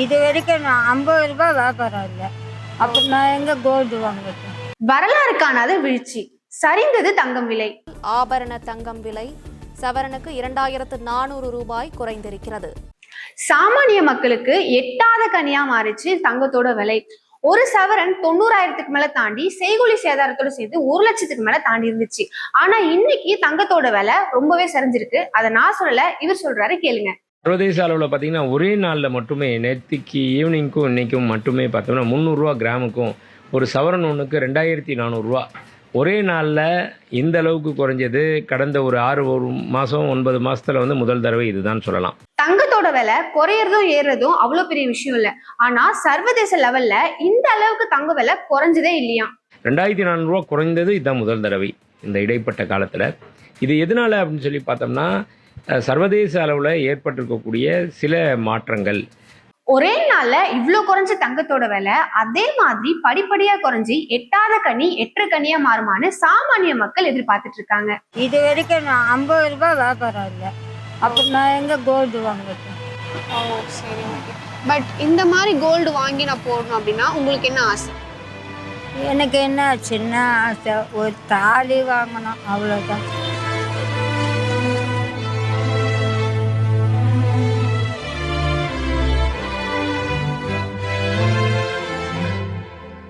இது வரைக்கும் நான் 50 ரூபாய் வியாபாரம் இல்லை. அப்புறம் நான் எங்க கோல்டு வாங்குறது? வரலாறு காணாத வீழ்ச்சி, சரிந்தது தங்கம் விலை. ஆபரண தங்கம் விலை சவரனுக்கு 2400 ரூபாய் குறைந்திருக்கிறது. சாமானிய மக்களுக்கு எட்டாத கனியா மாறிச்சு தங்கத்தோட விலை. ஒரு சவரன் 90,000க்கு மேல தாண்டி செய்கூலி சேதாரத்தோட சேர்த்து 1 லட்சத்துக்கு மேல தாண்டி இருந்துச்சு. ஆனா இன்னைக்கு தங்கத்தோட விலை ரொம்பவே சரிஞ்சிருக்கு. அதை நான் சொல்லல, இவர் சொல்றாரு, கேளுங்க. சர்வதேச அளவில் பார்த்தீங்கன்னா ஒரே நாளில் மட்டுமே நேற்றுக்கு ஈவினிங்க்கும் இன்றைக்கும் மட்டுமே பார்த்தோம்னா 300 ரூபா கிராமுக்கும் ஒரு சவரன் ஒன்றுக்கு 2400 ஒரே நாளில் இந்த அளவுக்கு குறைஞ்சது கடந்த ஒரு 6 மாதம் 9 மாதத்தில் வந்து முதல் தடவை இதுதான் சொல்லலாம். தங்கத்தோட விலை குறையறதும் ஏறுறதும் அவ்வளவு பெரிய விஷயம் இல்லை. ஆனா சர்வதேச லெவல்ல இந்த அளவுக்கு தங்க விலை குறைஞ்சதே இல்லையா. 2400 குறைந்தது இதுதான் முதல் தடவை இந்த இடைப்பட்ட காலத்தில். இது எதனால அப்படின்னு சொல்லி பார்த்தோம்னா சர்வதேச அளவில் ஏற்பட்டிருக்கக்கூடிய சில மாற்றங்கள். ஒரே நாள்ல இவ்வளவு குறைஞ்ச தங்கத்தோட விலை அதே மாதிரி படிப்படியா குறைஞ்சி எட்டாத கனி 8 கனியா மாறுமான்னு சாமானிய மக்கள் எதிர்பார்த்துட்டு இருக்காங்க. இது வரைக்கும் நான் 50 ரூபாய் வியாபாரம் இல்லை. அப்புறம் நான் எங்க கோல்டு வாங்குறது? ஓ சரி, ஓகே. பட் இந்த மாதிரி கோல்டு வாங்கி நான் போடணும் அப்படின்னா உங்களுக்கு என்ன ஆசை? எனக்கு என்ன சின்ன ஆசை, ஒரு தாலி வாங்கணும், அவ்வளோதான்.